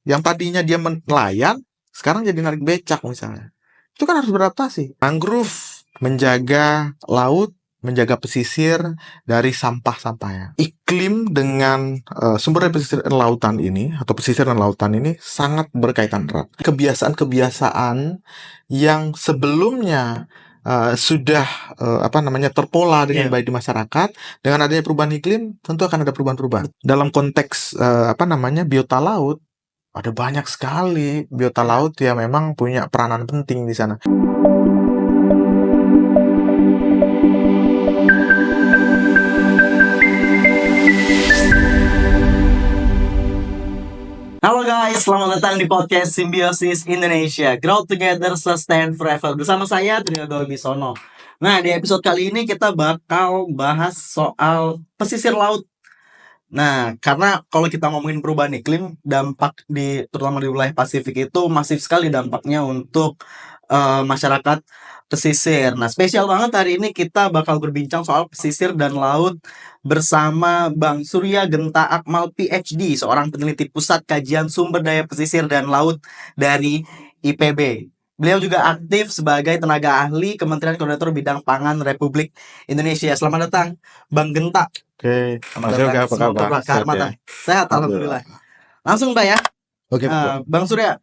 Yang tadinya dia nelayan, sekarang jadi narik becak misalnya. Itu kan harus beradaptasi. Mangrove menjaga laut, menjaga pesisir dari sampah-sampahnya. Iklim dengan sumber daya pesisir dan lautan ini, atau pesisir dan lautan ini sangat berkaitan erat. Kebiasaan-kebiasaan yang sebelumnya sudah terpola dengan baik di masyarakat, dengan adanya perubahan iklim tentu akan ada perubahan-perubahan. Dalam konteks biota laut, ada banyak sekali biota laut yang memang punya peranan penting di sana. Halo guys, selamat datang di podcast Simbiosis Indonesia. Grow Together, Sustain Forever. Bersama saya, Trinado Bisono. Nah, di episode kali ini kita bakal bahas soal pesisir laut. Nah, karena kalau kita ngomongin perubahan iklim, dampak terutama di wilayah Pasifik itu masif sekali dampaknya untuk masyarakat pesisir. Nah, spesial banget hari ini kita bakal berbincang soal pesisir dan laut bersama Bang Surya Genta Akmal PhD, seorang peneliti Pusat Kajian Sumber Daya Pesisir dan Laut dari IPB. Beliau juga aktif sebagai tenaga ahli Kementerian Koordinator Bidang Pangan Republik Indonesia. Selamat datang, Bang Genta. Oke, Mas Yoga, apa kabar? Sehat, alhamdulillah. Langsung Pak ya. Oke, Bang Surya,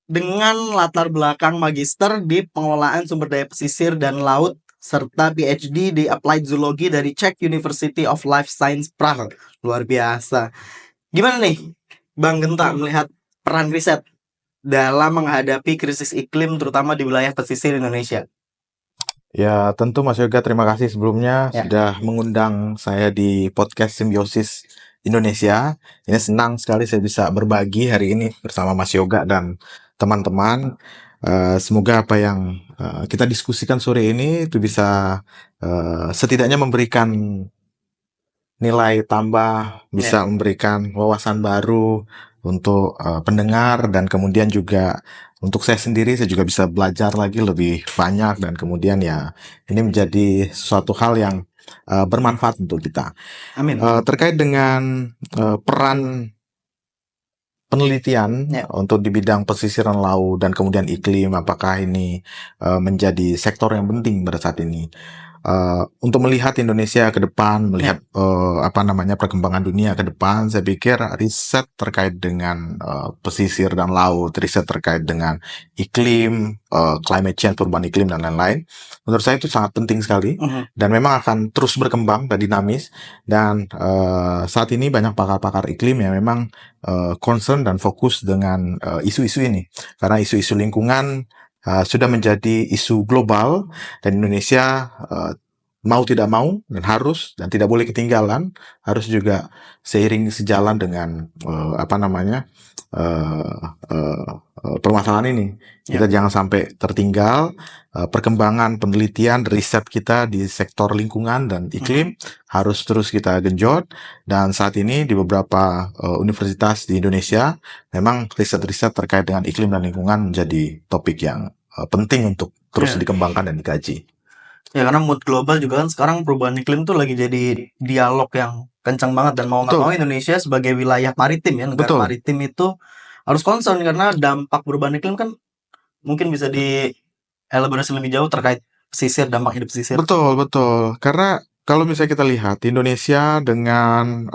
dengan latar belakang magister di pengelolaan sumber daya pesisir dan laut serta PhD di Applied Zoology dari Czech University of Life Science Prague. Luar biasa. Gimana nih Bang Genta melihat peran riset dalam menghadapi krisis iklim terutama di wilayah pesisir Indonesia? Ya, tentu Mas Yoga, terima kasih sebelumnya sudah mengundang saya di podcast Simbiosis Indonesia. Ini senang sekali saya bisa berbagi hari ini bersama Mas Yoga dan teman-teman. Semoga apa yang kita diskusikan sore ini itu bisa setidaknya memberikan nilai tambah, bisa memberikan wawasan baru untuk pendengar, dan kemudian juga untuk saya sendiri, saya juga bisa belajar lagi lebih banyak, dan kemudian ya ini menjadi suatu hal yang bermanfaat untuk kita. Amin. Terkait dengan peran penelitian untuk di bidang pesisiran laut dan kemudian iklim, apakah ini menjadi sektor yang penting pada saat ini untuk melihat Indonesia ke depan, melihat perkembangan dunia ke depan. Saya pikir riset terkait dengan pesisir dan laut, riset terkait dengan iklim, climate change, perubahan iklim dan lain-lain, menurut saya itu sangat penting sekali dan memang akan terus berkembang dan dinamis. Dan saat ini banyak pakar-pakar iklim yang memang concern dan fokus dengan isu-isu ini, karena isu-isu lingkungan sudah menjadi isu global, dan Indonesia mau tidak mau dan harus dan tidak boleh ketinggalan, harus juga seiring sejalan dengan permasalahan ini. Kita jangan sampai tertinggal. Perkembangan penelitian riset kita di sektor lingkungan dan iklim harus terus kita genjot, dan saat ini di beberapa universitas di Indonesia memang riset-riset terkait dengan iklim dan lingkungan menjadi topik yang penting untuk terus dikembangkan dan dikaji. Ya, karena mood global juga kan sekarang perubahan iklim tuh lagi jadi dialog yang kencang banget, dan mau nggak mau Indonesia sebagai wilayah maritim ya, negara maritim itu harus concern, karena dampak perubahan iklim kan mungkin bisa dielaborasi lebih jauh terkait pesisir, dampak hidup pesisir. Betul. Karena kalau misalnya kita lihat Indonesia dengan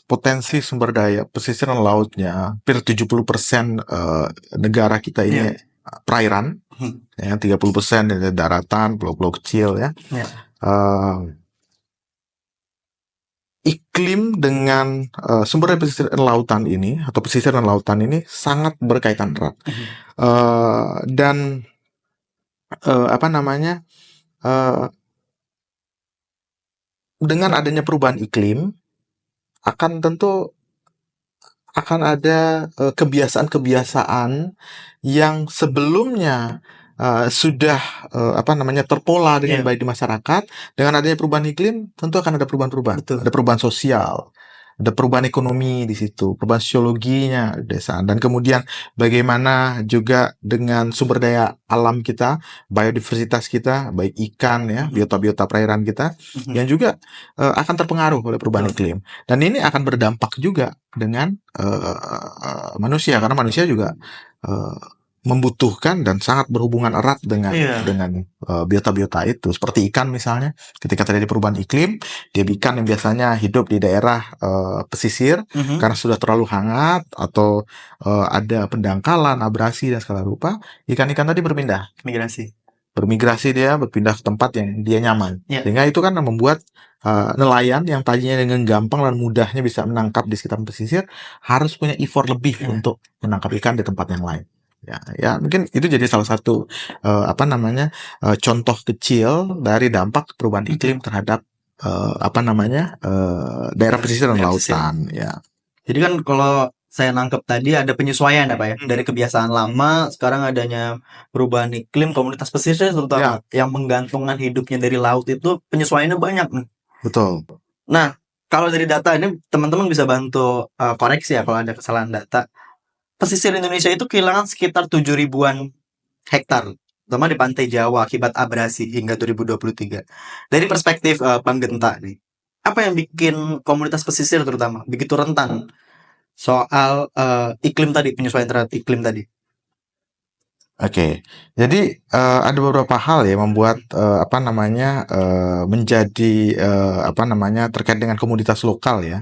potensi sumber daya pesisir dan lautnya, hampir 70% negara kita ini perairan, ya 30% dari daratan, pulau-pulau kecil ya. Iklim dengan sumber daya pesisir dan lautan ini, atau pesisir dan lautan ini sangat berkaitan erat. Dan dengan adanya perubahan iklim akan ada kebiasaan-kebiasaan yang sebelumnya sudah terpola dengan baik di masyarakat. Dengan adanya perubahan iklim tentu akan ada perubahan-perubahan. Ada perubahan sosial, ada perubahan ekonomi di situ, perubahan sosiologinya desa, dan kemudian bagaimana juga dengan sumber daya alam kita, biodiversitas kita, baik ikan ya, biota-biota perairan kita, yang juga akan terpengaruh oleh perubahan iklim. Dan ini akan berdampak juga dengan manusia, karena manusia juga membutuhkan dan sangat berhubungan erat dengan biota-biota itu, seperti ikan misalnya. Ketika terjadi perubahan iklim, dia ikan yang biasanya hidup di daerah pesisir karena sudah terlalu hangat atau ada pendangkalan, abrasi dan segala rupa, ikan-ikan tadi bermigrasi, dia berpindah ke tempat yang dia nyaman. Sehingga itu kan membuat nelayan yang tadinya dengan gampang dan mudahnya bisa menangkap di sekitar pesisir harus punya effort lebih untuk menangkap ikan di tempat yang lain. Ya mungkin itu jadi salah satu contoh kecil dari dampak perubahan iklim terhadap daerah pesisir dan lautan. Ya. Jadi kan kalau saya nangkep tadi ada penyesuaian ya Pak ya, dari kebiasaan lama sekarang adanya perubahan iklim, komunitas pesisir terutama yang menggantungkan hidupnya dari laut itu penyesuaiannya banyak nih. Betul. Nah, kalau dari data ini teman-teman bisa bantu koreksi ya kalau ada kesalahan data. Pesisir Indonesia itu kehilangan sekitar 7.000-an hektar, terutama di pantai Jawa akibat abrasi hingga 2023. Dari perspektif Bang Genta nih, apa yang bikin komunitas pesisir terutama begitu rentan soal iklim tadi, penyesuaian terhadap iklim tadi? Oke, jadi ada beberapa hal ya membuat menjadi terkait dengan komunitas lokal ya.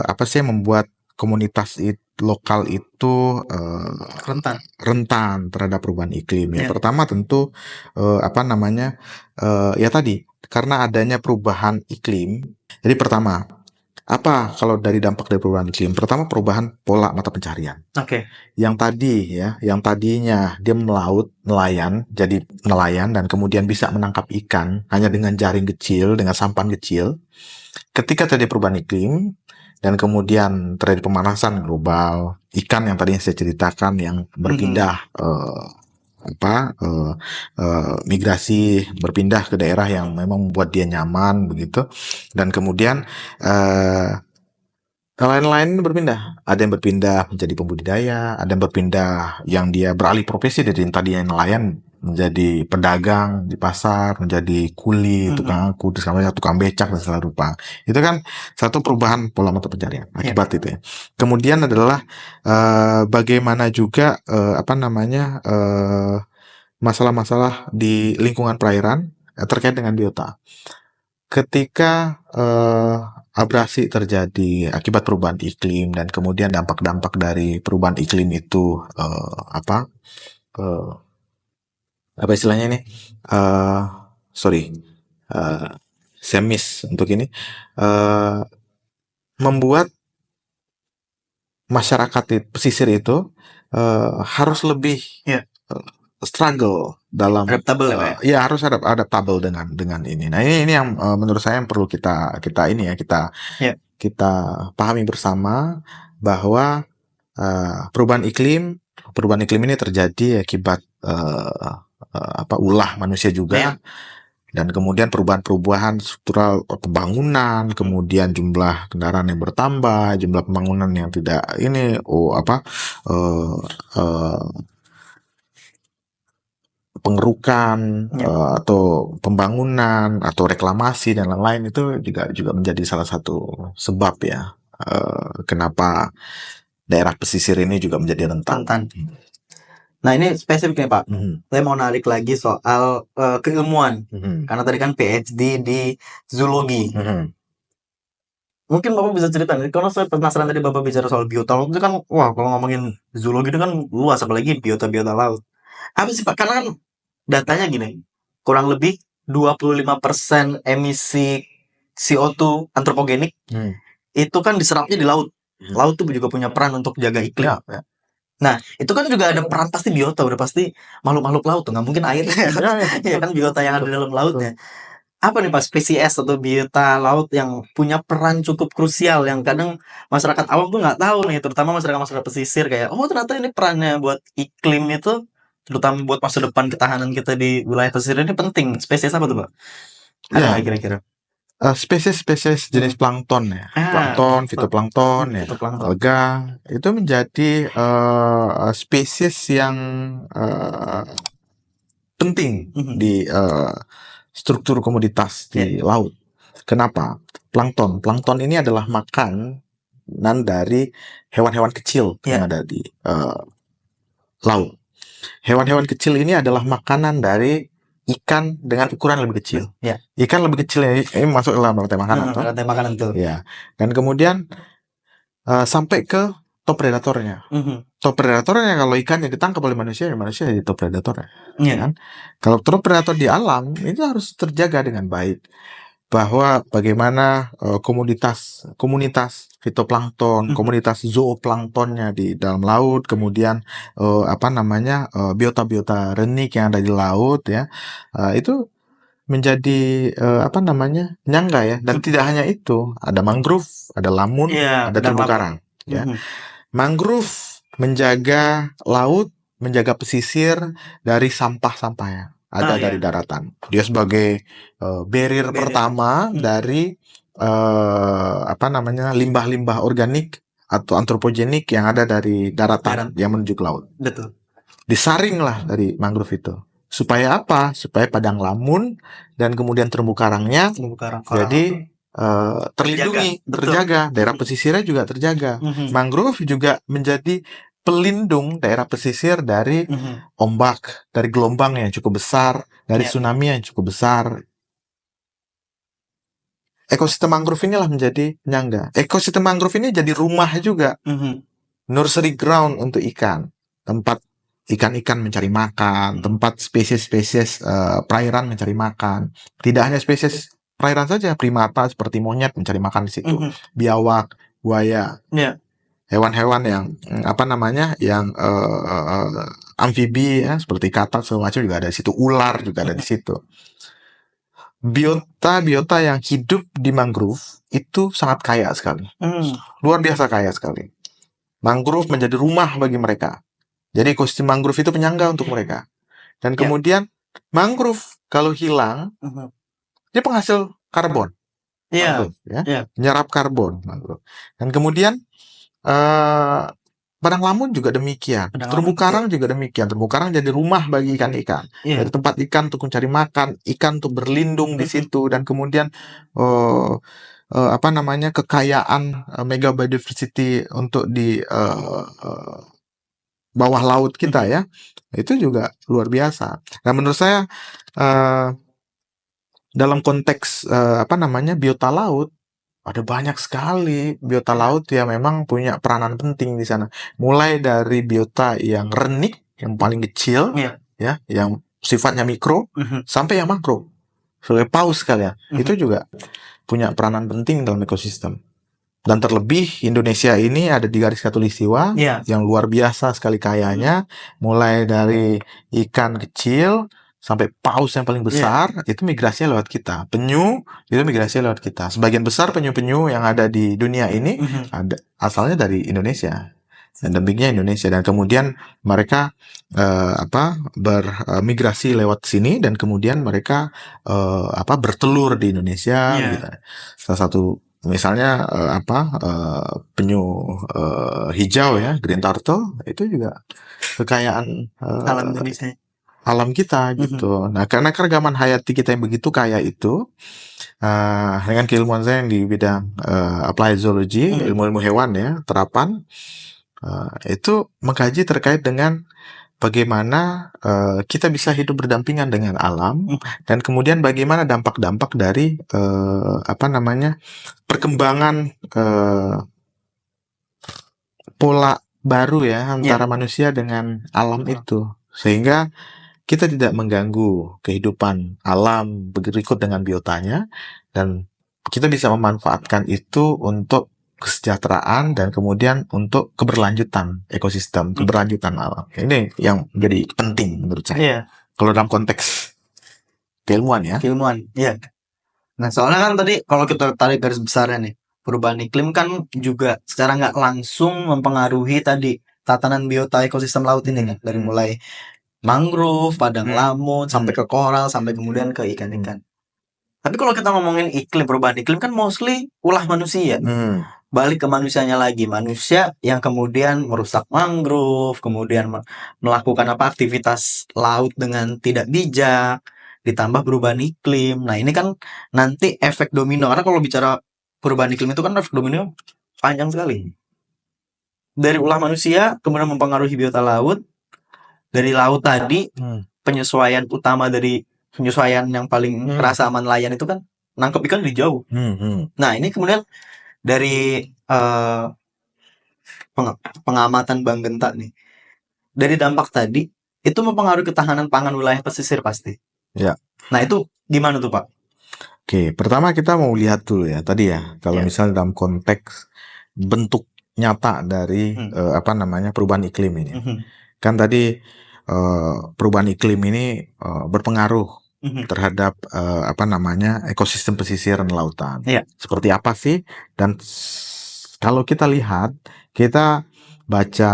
Apa sih yang membuat komunitas lokal itu rentan terhadap perubahan iklim ya? Pertama tentu ya tadi karena adanya perubahan iklim. Jadi pertama, apa kalau dari dampak dari perubahan iklim? Pertama, perubahan pola mata pencarian. Yang tadinya dia nelayan jadi nelayan dan kemudian bisa menangkap ikan hanya dengan jaring kecil, dengan sampan kecil. Ketika terjadi perubahan iklim dan kemudian terjadi pemanasan global, ikan yang tadinya saya ceritakan yang berpindah migrasi, berpindah ke daerah yang memang membuat dia nyaman begitu, dan kemudian nelayan-nelayan berpindah. Ada yang berpindah menjadi pembudidaya, ada yang berpindah yang dia beralih profesi dari yang tadinya nelayan menjadi pedagang di pasar, menjadi kuli, tukang angkut, tukang becak dan segala rupa. Itu kan satu perubahan pola mata pencarian akibat itu ya. Kemudian adalah bagaimana juga masalah-masalah di lingkungan perairan terkait dengan biota. Ketika abrasi terjadi akibat perubahan iklim dan kemudian dampak-dampak dari perubahan iklim itu apa istilahnya ini? Saya miss untuk ini. Membuat masyarakat di pesisir itu harus lebih struggle dalam harus adaptable dengan ini. Nah, ini yang menurut saya yang perlu kita pahami bersama, bahwa perubahan iklim ini terjadi akibat ulah manusia juga. Dan kemudian perubahan struktural pembangunan, kemudian jumlah kendaraan yang bertambah, jumlah pembangunan yang tidak pengerukan atau pembangunan atau reklamasi dan lain-lain, itu juga menjadi salah satu sebab ya kenapa daerah pesisir ini juga menjadi rentan. Nah, ini spesifik nih Pak. Saya mau narik lagi soal keilmuan. Karena tadi kan PhD di zoologi. Mungkin Bapak bisa cerita nih, karena saya penasaran tadi Bapak bicara soal biota laut itu kan, wah kalau ngomongin zoologi itu kan luas, apalagi biota-biota laut. Apa sih Pak? Karena kan datanya gini, kurang lebih 25% emisi CO2 antropogenik itu kan diserapnya di laut. Laut tuh juga punya peran untuk jaga iklim. Nah, itu kan juga ada peran pasti biota, udah pasti makhluk-makhluk laut tuh, nggak mungkin air. Ya kan biota yang ada dalam lautnya. Apa nih Pak spesies atau biota laut yang punya peran cukup krusial yang kadang masyarakat awam tuh nggak tahu nih, terutama masyarakat pesisir, kayak ternyata ini perannya buat iklim itu, terutama buat masa depan ketahanan kita di wilayah pesisir ini penting. Spesies apa tuh Pak? Ada nggak kira-kira? spesies-spesies jenis plankton ya, plankton, fitoplankton ya, fitoplankton. alga itu menjadi spesies yang penting di struktur komoditas di laut. Kenapa? Plankton ini adalah makanan dari hewan-hewan kecil yang ada di laut. Hewan-hewan kecil ini adalah makanan dari ikan dengan ukuran lebih kecil. Ikan lebih kecil ini masuk dalam rantai makanan. Rantai makanan tuh. Ya. Dan kemudian sampai ke top predatornya. Top predatornya kalau ikannya ditangkap oleh manusia, ya manusia jadi top predatornya. Kan? Kalau top predator di alam itu harus terjaga dengan baik. Bahwa bagaimana komunitas fitoplankton, komunitas zooplanktonnya di dalam laut, kemudian biota-biota renik yang ada di laut ya, itu menjadi nyangga ya. Dan tidak hanya itu, ada mangrove, ada lamun, ada terumbu karang. Ya. Mangrove menjaga laut, menjaga pesisir dari sampah-sampahnya ada dari daratan. Dia sebagai barrier pertama dari limbah-limbah organik atau antropogenik yang ada dari daratan yang menuju ke laut. Betul. Disaring lah dari mangrove itu. Supaya apa? Supaya padang lamun dan kemudian terumbu karangnya jadi terlindungi, terjaga. Daerah pesisirnya juga terjaga. Mangrove juga menjadi pelindung daerah pesisir dari ombak, dari gelombang yang cukup besar, dari tsunami yang cukup besar. Ekosistem mangrove inilah menjadi penyangga. Ekosistem mangrove ini jadi rumah juga, nursery ground untuk ikan, tempat ikan-ikan mencari makan, tempat spesies-spesies perairan mencari makan. Tidak hanya spesies perairan saja, primata seperti monyet mencari makan di situ, biawak, buaya. Hewan-hewan yang yang amfibi ya, seperti katak segala macam juga ada di situ, ular juga ada di situ. Biota yang hidup di mangrove itu sangat kaya sekali, luar biasa kaya sekali. Mangrove menjadi rumah bagi mereka. Jadi ekosistem mangrove itu penyangga untuk mereka. Dan kemudian mangrove kalau hilang, dia penghasil karbon. Mangrove, menyerap karbon mangrove. Dan kemudian padang lamun juga demikian. Terumbu karang juga demikian. Terumbu karang jadi rumah bagi ikan-ikan. Dari tempat ikan untuk mencari makan, ikan untuk berlindung di situ, dan kemudian kekayaan mega biodiversity untuk di bawah laut kita ya. Itu juga luar biasa. Nah, menurut saya dalam konteks biota laut, ada banyak sekali biota laut yang memang punya peranan penting di sana. Mulai dari biota yang renik, yang paling kecil, ya, yang sifatnya mikro, sampai yang makro, sebagai paus sekalian. Itu juga punya peranan penting dalam ekosistem. Dan terlebih Indonesia ini ada di garis khatulistiwa yang luar biasa sekali kayanya, mulai dari ikan kecil sampai paus yang paling besar, itu migrasinya lewat kita. Penyu itu migrasinya lewat kita. Sebagian besar penyu-penyu yang ada di dunia ini ada asalnya dari Indonesia. Endemiknya Indonesia, dan kemudian mereka bermigrasi lewat sini, dan kemudian mereka bertelur di Indonesia gitu. Salah satu misalnya penyu hijau ya, green turtle, itu juga kekayaan alam Indonesia, alam kita gitu. Nah, karena keragaman hayati kita yang begitu kaya itu, dengan keilmuan saya yang di bidang applied zoology, ilmu-ilmu hewan ya, terapan, itu mengkaji terkait dengan bagaimana kita bisa hidup berdampingan dengan alam, dan kemudian bagaimana dampak-dampak dari perkembangan pola baru ya antara manusia dengan alam itu, sehingga kita tidak mengganggu kehidupan alam berikut dengan biotanya, dan kita bisa memanfaatkan itu untuk kesejahteraan dan kemudian untuk keberlanjutan ekosistem, keberlanjutan alam. Ini yang menjadi penting menurut saya. Kalau dalam konteks keilmuan ya. Nah, soalnya kan tadi kalau kita tarik garis besarnya nih, perubahan iklim kan juga secara nggak langsung mempengaruhi tadi tatanan biota ekosistem laut ini kan, dari mulai mangrove, padang lamun, sampai ke koral, sampai kemudian ke ikan-ikan. Tapi kalau kita ngomongin iklim, perubahan iklim kan mostly ulah manusia. Balik ke manusianya lagi, manusia yang kemudian merusak mangrove, kemudian melakukan aktivitas laut dengan tidak bijak, ditambah perubahan iklim. Nah, ini kan nanti efek domino. Karena kalau bicara perubahan iklim itu kan efek domino panjang sekali. Dari ulah manusia, kemudian mempengaruhi biota laut. Dari laut tadi, penyesuaian utama dari penyesuaian yang paling terasa aman nelayan itu kan nangkep ikan di jauh. Nah, ini kemudian dari pengamatan Bang Genta nih, dari dampak tadi itu mempengaruhi ketahanan pangan wilayah pesisir pasti. Ya. Nah, itu gimana tuh, Pak? Oke, pertama kita mau lihat dulu ya tadi ya, kalau misalnya dalam konteks bentuk nyata dari perubahan iklim ini. Kan tadi perubahan iklim ini berpengaruh terhadap ekosistem pesisir dan lautan. Seperti apa sih? Dan kalau kita lihat, kita baca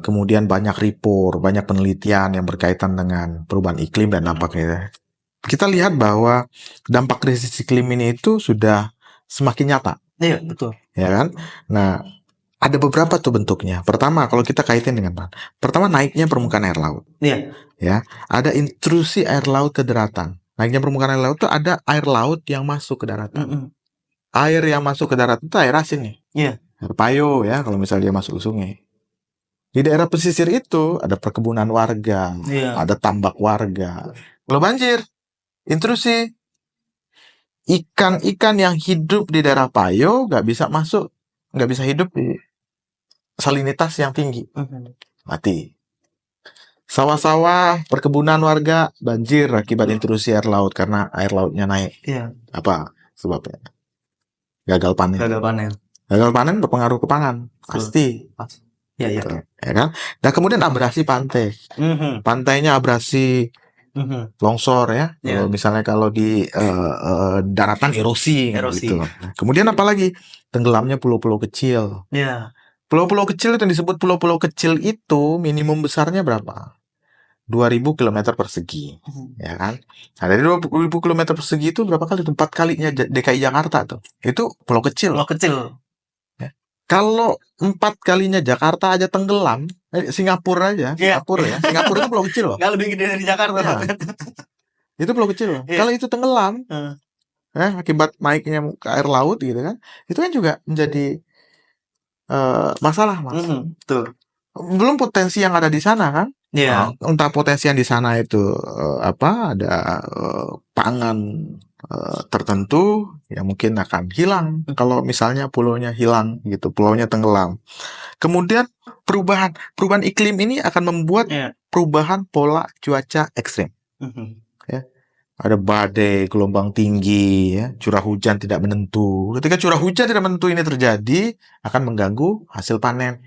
kemudian banyak report, banyak penelitian yang berkaitan dengan perubahan iklim dan dampaknya. Kita lihat bahwa dampak krisis iklim ini itu sudah semakin nyata. Iya, betul. Ya kan? Nah, ada beberapa tuh bentuknya. Pertama, kalau kita kaitin dengan pertama naiknya permukaan air laut. Iya. Ya, ada intrusi air laut ke daratan. Naiknya permukaan air laut itu ada air laut yang masuk ke daratan. Air yang masuk ke daratan itu air asin nih. Iya. Air payo ya, kalau misalnya dia masuk ke sungai. Di daerah pesisir itu ada perkebunan warga, ada tambak warga. Kalau banjir, intrusi, ikan-ikan yang hidup di daerah payo nggak bisa masuk, nggak bisa hidup di salinitas yang tinggi, mati. Sawah-sawah, perkebunan warga banjir akibat intrusi air laut karena air lautnya naik. Apa sebabnya? Gagal panen. Gagal panen berpengaruh ke pangan, pasti. Ya kan? Dan kemudian abrasi pantai. Pantainya abrasi, longsor ya. Misalnya kalau di daratan erosi. Gitu. Kemudian apalagi tenggelamnya pulau-pulau kecil. Pulau-pulau kecil yang disebut pulau-pulau kecil itu minimum besarnya berapa? 2000 km persegi, ya kan? Nah, dari 2000 km persegi itu berapa kali? 4 kalinya DKI Jakarta tuh. Itu pulau kecil. Pulau kecil. Ya. Kalau 4 kalinya Jakarta aja tenggelam, Singapura aja, Singapura itu pulau kecil loh. Nggak lebih gede dari Jakarta. Ya. Itu pulau kecil loh. Kalau itu tenggelam, akibat naiknya muka air laut gitu kan, itu kan juga menjadi masalah, Mas. Betul. Belum potensi yang ada di sana kan? Entah potensi yang di sana itu ada pangan tertentu yang mungkin akan hilang kalau misalnya pulaunya hilang gitu, pulaunya tenggelam. Kemudian perubahan iklim ini akan membuat perubahan pola cuaca ekstrim. Ya. Ada badai, gelombang tinggi, ya, curah hujan tidak menentu. Ketika curah hujan tidak menentu ini terjadi, akan mengganggu hasil panen.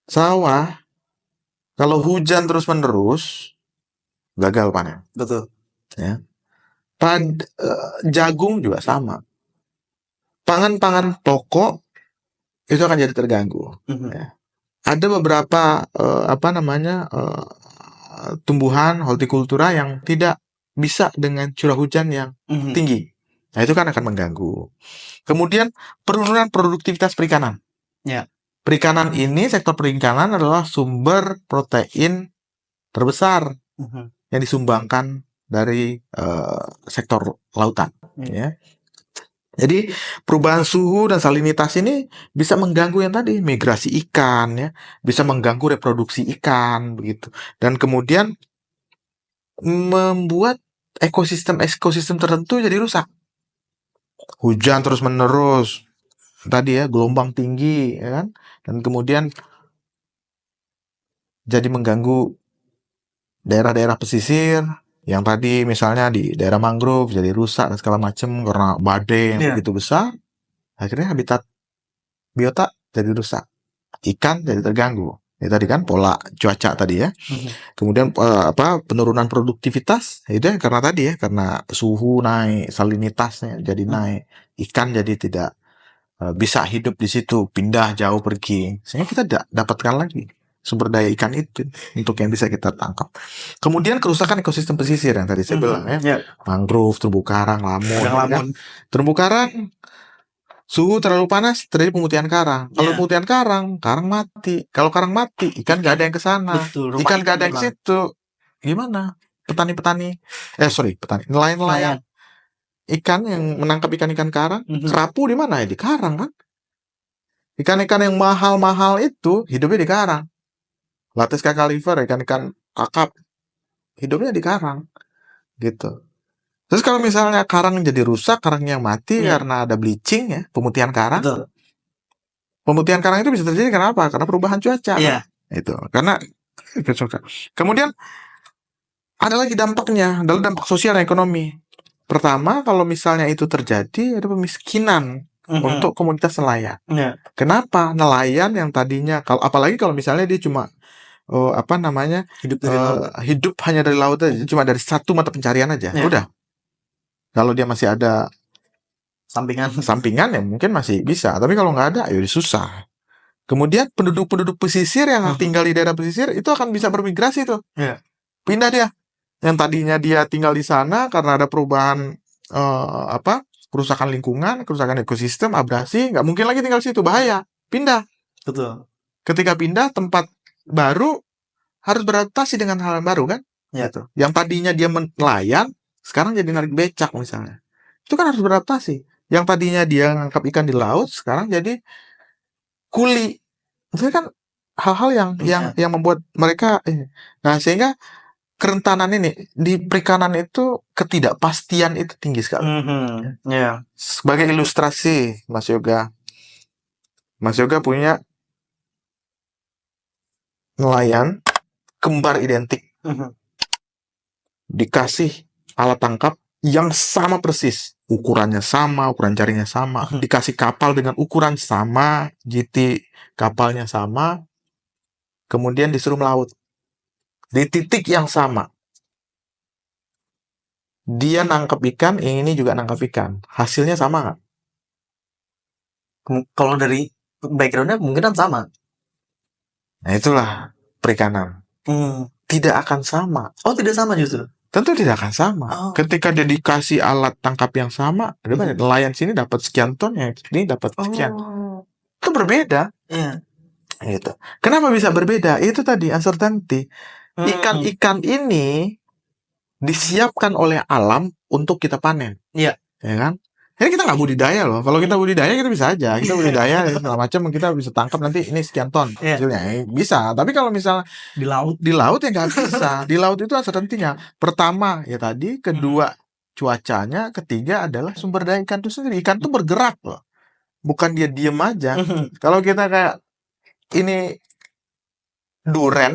Sawah, kalau hujan terus-menerus, gagal panen. Betul. Ya. Jagung juga sama. Pangan-pangan pokok itu akan jadi terganggu. Ya. Ada beberapa tumbuhan hortikultura yang tidak bisa dengan curah hujan yang tinggi. Nah, itu kan akan mengganggu. Kemudian penurunan produktivitas perikanan. Perikanan ini, sektor perikanan adalah sumber protein terbesar yang disumbangkan dari sektor lautan. Ya. Jadi perubahan suhu dan salinitas ini bisa mengganggu yang tadi migrasi ikan, ya, bisa mengganggu reproduksi ikan, begitu. Dan kemudian membuat ekosistem tertentu jadi rusak. Hujan terus menerus, tadi ya, gelombang tinggi, ya kan, dan kemudian jadi mengganggu daerah-daerah pesisir yang tadi misalnya di daerah mangrove jadi rusak dan segala macam karena badai yang begitu besar. Akhirnya habitat biota jadi rusak, ikan jadi terganggu. Ya tadi kan pola cuaca tadi ya. Kemudian penurunan produktivitas itu ya karena tadi ya, karena suhu naik, salinitasnya jadi naik, ikan jadi tidak bisa hidup di situ, pindah jauh pergi, sehingga kita tidak dapatkan lagi sumber daya ikan itu untuk yang bisa kita tangkap. Kemudian kerusakan ekosistem pesisir yang tadi saya bilang ya, Ya, mangrove, terumbu karang, lamun, yang ya kan? lamun. Terumbu karang suhu terlalu panas terjadi pemutihan karang. Kalau Ya. pemutihan karang mati. Kalau karang mati, ikan gak ada yang ke sana. Betul. Rumah Ikan gak ada yang ke hilang. situ. Gimana? Petani-petani, nelayan-nelayan ikan yang menangkap ikan-ikan karang, kerapu di mana ya? Di karang kan? Ikan-ikan yang mahal-mahal itu hidupnya di karang. Latis kakaliver, ikan-ikan kakap, hidupnya di karang. Gitu. Terus kalau misalnya karang jadi rusak, karangnya mati karena ada bleaching ya, pemutihan karang. Betul. Pemutihan karang itu bisa terjadi kenapa? Karena perubahan cuaca. Iya. Itu. Karena kemudian ada lagi dampaknya, adalah dampak sosial dan ekonomi. Pertama, kalau misalnya itu terjadi, ada pemiskinan untuk komunitas nelayan. Ya. Kenapa? Nelayan yang tadinya, apalagi kalau misalnya dia cuma hidup hanya dari laut aja, cuma dari satu mata pencarian aja, udah. Kalau dia masih ada sampingan ya mungkin masih bisa, tapi kalau nggak ada, ya susah. Kemudian penduduk pesisir yang tinggal di daerah pesisir itu akan bisa bermigrasi tuh, pindah dia. Yang tadinya dia tinggal di sana karena ada perubahan kerusakan lingkungan, kerusakan ekosistem, abrasi, nggak mungkin lagi tinggal di situ, bahaya, pindah. Betul. Ketika pindah tempat baru harus beradaptasi dengan hal yang baru kan? Ya. Gitu. Yang tadinya dia nelayan, sekarang jadi narik becak misalnya. Itu kan harus beradaptasi. Yang tadinya dia ngangkap ikan di laut, sekarang jadi kuli. Itu kan hal-hal yang membuat mereka nah sehingga kerentanan ini di perikanan itu, ketidakpastian itu tinggi sekali. Sebagai ilustrasi, Mas Yoga punya nelayan kembar identik, dikasih alat tangkap yang sama persis, ukurannya sama, ukuran jaringnya sama, dikasih kapal dengan ukuran sama, GT kapalnya sama, kemudian disuruh melaut di titik yang sama. Dia nangkep ikan, ini juga nangkep ikan, hasilnya sama nggak? Kalau dari backgroundnya kemungkinan sama. Nah itulah perikanan. Tidak akan sama. Oh, tidak sama justru? Tentu tidak akan sama. Ketika dia dikasih alat tangkap yang sama, nelayan sini dapat sekian ton, yang ini dapat sekian. Itu berbeda. Gitu. Kenapa bisa berbeda? Itu tadi uncertainty. Ikan-ikan ini disiapkan oleh alam untuk kita panen. Ya kan? Ini kita nggak budidaya loh. Kalau kita budidaya kita bisa aja. Kita budidaya segala macam, kita bisa tangkap nanti ini sekian ton hasilnya. Bisa. Tapi kalau misalnya di laut ya nggak bisa. Di laut itu uncertainty-nya. Pertama ya tadi, kedua cuacanya, ketiga adalah sumber daya ikan itu sendiri. Ikan itu bergerak loh. Bukan dia diem aja. Kalau kita kayak ini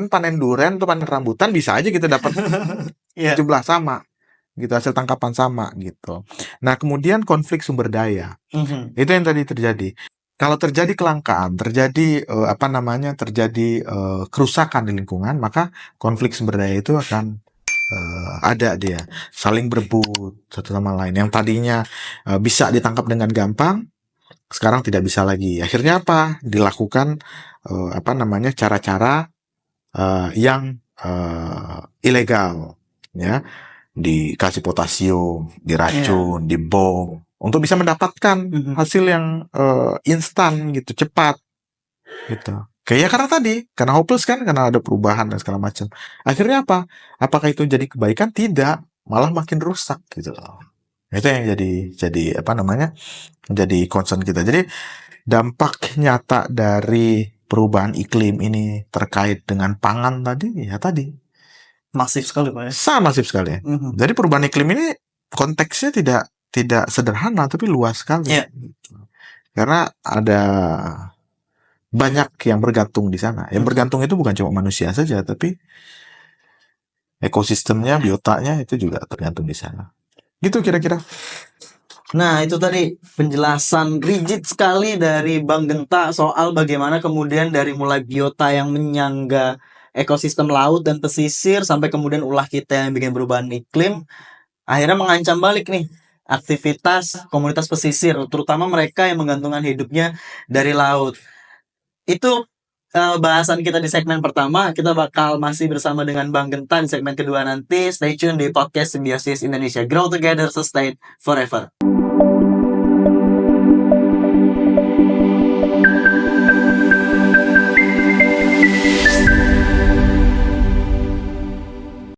panen duren atau panen rambutan, bisa aja kita dapat jumlah sama. Gitu, hasil tangkapan sama gitu. Nah kemudian konflik sumber daya, itu yang tadi terjadi. Kalau terjadi kelangkaan, terjadi kerusakan di lingkungan, maka konflik sumber daya itu akan ada, dia saling berebut satu sama lain. Yang tadinya bisa ditangkap dengan gampang, sekarang tidak bisa lagi. Akhirnya apa? Dilakukan cara-cara yang ilegal, ya. Dikasih potasium, diracun, dibom, untuk bisa mendapatkan hasil yang instan gitu, cepat gitu. Karena hopeless kan, karena ada perubahan dan segala macam. Akhirnya apa? Apakah itu jadi kebaikan? Tidak, malah makin rusak gitu loh. Itu yang jadi jadi concern kita. Jadi dampak nyata dari perubahan iklim ini terkait dengan pangan tadi masif sekali Pak ya. Sangat masif sekali. Jadi perubahan iklim ini konteksnya tidak sederhana, tapi luas sekali. Karena ada banyak yang bergantung di sana. Yang bergantung itu bukan cuma manusia saja, tapi ekosistemnya, biotanya itu juga tergantung di sana. Gitu kira-kira. Nah itu tadi penjelasan rigid sekali dari Bang Genta soal bagaimana kemudian dari mulai biota yang menyangga ekosistem laut dan pesisir, sampai kemudian ulah kita yang bikin perubahan iklim akhirnya mengancam balik nih aktivitas komunitas pesisir, terutama mereka yang menggantungkan hidupnya dari laut. Itu bahasan kita di segmen pertama. Kita bakal masih bersama dengan Bang Genta di segmen kedua nanti. Stay tune di podcast Simbiosis Indonesia. Grow together, sustain forever.